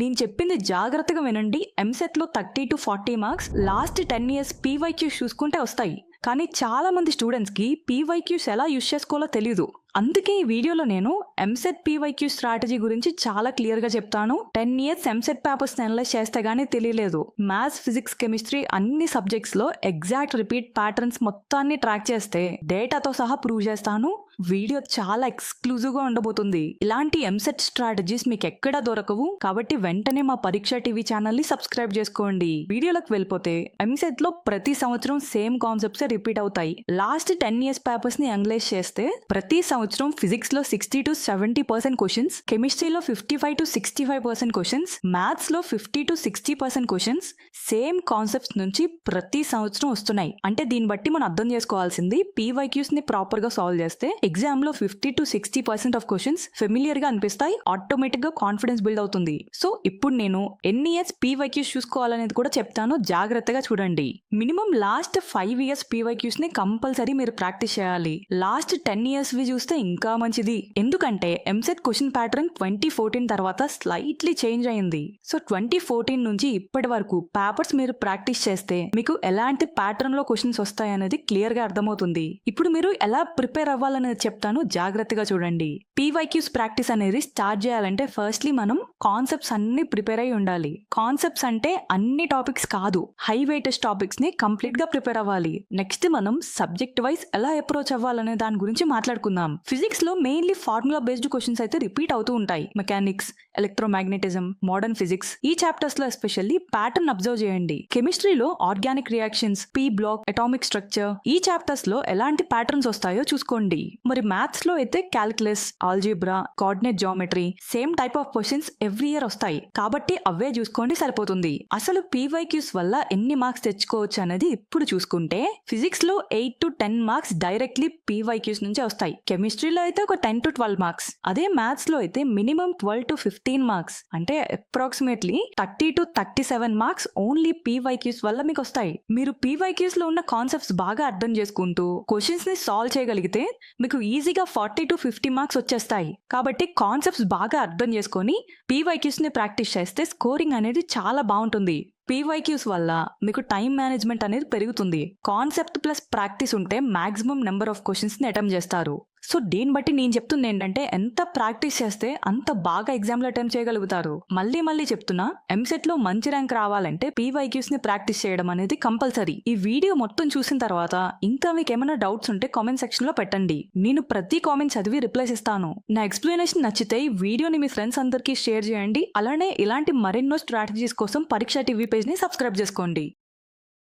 నేను చెప్పింది జాగ్రత్తగా వినండి. ఎంసెట్లో 30-40 మార్క్స్ లాస్ట్ 10 ఇయర్స్ పీవైక్యూస్ చూసుకుంటే వస్తాయి. కానీ చాలా మంది స్టూడెంట్స్కి పీవైక్యూస్ ఎలా యూజ్ చేసుకోవాలో తెలియదు. అందుకే ఈ వీడియోలో నేను ఎంసెట్ పీవైక్యూ స్ట్రాటజీ గురించి చాలా క్లియర్గా చెప్తాను. 10 ఇయర్స్ ఎంసెట్ పేపర్స్ అనలైజ్ చేస్తే గానీ తెలియలేదు. మ్యాథ్స్, ఫిజిక్స్, కెమిస్ట్రీ అన్ని సబ్జెక్ట్స్లో ఎగ్జాక్ట్ రిపీట్ ప్యాటర్న్స్ మొత్తాన్ని ట్రాక్ చేస్తే డేటాతో సహా ప్రూవ్ చేస్తాను. వీడియో చాలా ఎక్స్క్లూజివ్గా ఉండబోతుంది. ఇలాంటి ఎంసెట్ స్ట్రాటజీస్ మీకు ఎక్కడా దొరకవు. కాబట్టి వెంటనే మా పరీక్ష టీవీ ఛానల్ని సబ్స్క్రైబ్ చేసుకోండి. వీడియోలోకి వెళ్ళిపోతే ఎంసెట్లో ప్రతి సంవత్సరం సేమ్ కాన్సెప్ట్స్ రిపీట్ అవుతాయి. లాస్ట్ 10 ఇయర్స్ పేపర్స్ని అనలైజ్ చేస్తే ప్రతి సంవత్సరం ఫిజిక్స్ లో 60-70% క్వశ్చన్స్, కెమిస్ట్రీలో 55-65% క్వశ్చన్స్, మ్యాథ్స్ లో 50-60% క్వశ్చన్స్ సేమ్ కాన్సెప్ట్స్ నుంచి ప్రతి సంవత్సరం వస్తున్నాయి. అంటే దీన్ని బట్టి మనం అర్థం చేసుకోవాల్సింది పీవైక్యూస్ ని ప్రాపర్ గా సాల్వ్ చేస్తే ఎగ్జామ్ లో 50-60% ఆఫ్ క్వశ్చన్స్ ఫెమిలియర్ గా అనిపిస్తాయి. ఆటోమేటిక్ గా కాన్ఫిడెన్స్ బిల్డ్ అవుతుంది. సో ఇప్పుడు నేను ఎన్ని ఇయర్స్ పీవైక్యూస్ చూసుకోవాలనేది కూడా చెప్తాను. జాగ్రత్తగా చూడండి. మినిమం లాస్ట్ 5 ఇయర్స్ పీవైక్యూస్ ని కంపల్సరీ మీరు ప్రాక్టీస్ చేయాలి. లాస్ట్ 10 ఇయర్స్ వి చూస్తే ఇంకా మంచిది. ఎందుకంటే ఎంసెట్ క్వశ్చన్ ప్యాటర్న్ 2014 తర్వాత స్లైట్లీ చేంజ్ అయింది. సో 2014 నుంచి ఇప్పటి వరకు పేపర్స్ మీరు ప్రాక్టీస్ చేస్తే మీకు ఎలాంటి ప్యాటర్న్ లో క్వశ్చన్స్ వస్తాయి అనేది క్లియర్ గా అర్థమవుతుంది. ఇప్పుడు మీరు ఎలా ప్రిపేర్ అవ్వాలనేది చెప్తాను. జాగ్రత్తగా చూడండి. పీవైక్యూస్ ప్రాక్టీస్ అనేది స్టార్ట్ చేయాలంటే ఫస్ట్లీ మనం కాన్సెప్ట్స్ అన్ని ప్రిపేర్ అయి ఉండాలి. కాన్సెప్ట్స్ అంటే అన్ని టాపిక్స్ కాదు, హై వెయిటేజ్ టాపిక్స్ ని కంప్లీట్ గా ప్రిపేర్ అవ్వాలి. నెక్స్ట్ మనం సబ్జెక్ట్ వైజ్ ఎలా అప్రోచ్ అవ్వాలనే దాని గురించి మాట్లాడుకుందాం. ఫిజిక్స్ లో మెయిన్లీ ఫార్ములా బేస్డ్ క్వశ్చన్స్ అయితే రిపీట్ అవుతూ ఉంటాయి. మెకానిక్స్, ఎలక్ట్రోమాగ్నెటిజం, మోడర్న్ ఫిజిక్స్ ఈ చాప్టర్స్ లో ఎస్పెషల్లీ ప్యాటర్న్ అబ్జర్వ్ చేయండి. కెమిస్ట్రీలో organic reactions, P block, atomic structure ఈ చాప్టర్స్ లో ఎలాంటి ప్యాటర్న్స్ వస్తాయో చూసుకోండి. మరి మ్యాథ్స్ లో అయితే calculus, algebra, coordinate geometry same type of questions every year వస్తాయి. కాబట్టి అవే చూసుకోండి సరిపోతుంది. అసలు పీవైక్యూస్ వల్ల ఎన్ని మార్క్స్ తెచ్చుకోవచ్చు అనేది ఇప్పుడు చూసుకుంటే ఫిజిక్స్ లో 8-10 మార్క్స్ డైరెక్ట్లీ పీవైక్యూస్ నుంచి వస్తాయి. కెమిస్ట్రీలో అయితే ఒక 10-12 మార్క్స్. అదే మ్యాథ్స్ లో అయితే మినిమం 12-15 మార్క్స్. అంటే అప్రాక్సిమేట్లీ 30-37 మార్క్స్ ఓన్లీ పీవైక్యూస్ వల్ల మీకు వస్తాయి. మీరు పీవైక్యూస్ లో ఉన్న కాన్సెప్ట్స్ బాగా అర్థం చేసుకుంటూ క్వశ్చన్స్ ని సాల్వ్ చేయగలిగితే మీకు ఈజీగా 40-50 మార్క్స్ వచ్చేస్తాయి. కాబట్టి కాన్సెప్ట్స్ బాగా అర్థం చేసుకొని పీవైక్యూస్ ని ప్రాక్టీస్ చేస్తే స్కోరింగ్ అనేది చాలా బాగుంటుంది. పీవైక్యూస్ వల్ల మీకు టైం మేనేజ్మెంట్ అనేది పెరుగుతుంది. కాన్సెప్ట్ ప్లస్ ప్రాక్టీస్ ఉంటే మాక్సిమం నెంబర్ ఆఫ్ క్వశ్చన్స్ ని అటెంప్ట్ చేస్తారు. సో దీన్ని బట్టి నేను చెప్తుంది ఏంటంటే ఎంత ప్రాక్టీస్ చేస్తే అంత బాగా ఎగ్జామ్లో అటెంప్ట్ చేయగలుగుతారు. మళ్ళీ చెప్తున్నా, ఎంసెట్ లో మంచి ర్యాంక్ రావాలంటే పీవైక్యూస్ ని ప్రాక్టీస్ చేయడం అనేది కంపల్సరీ. ఈ వీడియో మొత్తం చూసిన తర్వాత ఇంకా మీకు ఏమైనా డౌట్స్ ఉంటే కామెంట్ సెక్షన్ లో పెట్టండి. నేను ప్రతి కామెంట్ చదివి రిప్లైస్ ఇస్తాను. నా ఎక్స్ప్లెనేషన్ నచ్చితే ఈ వీడియోని మీ ఫ్రెండ్స్ అందరికీ షేర్ చేయండి. అలానే ఇలాంటి మరెన్నో స్ట్రాటజీస్ కోసం పరీక్ష టీవీ పేజ్ ని సబ్స్క్రైబ్ చేసుకోండి.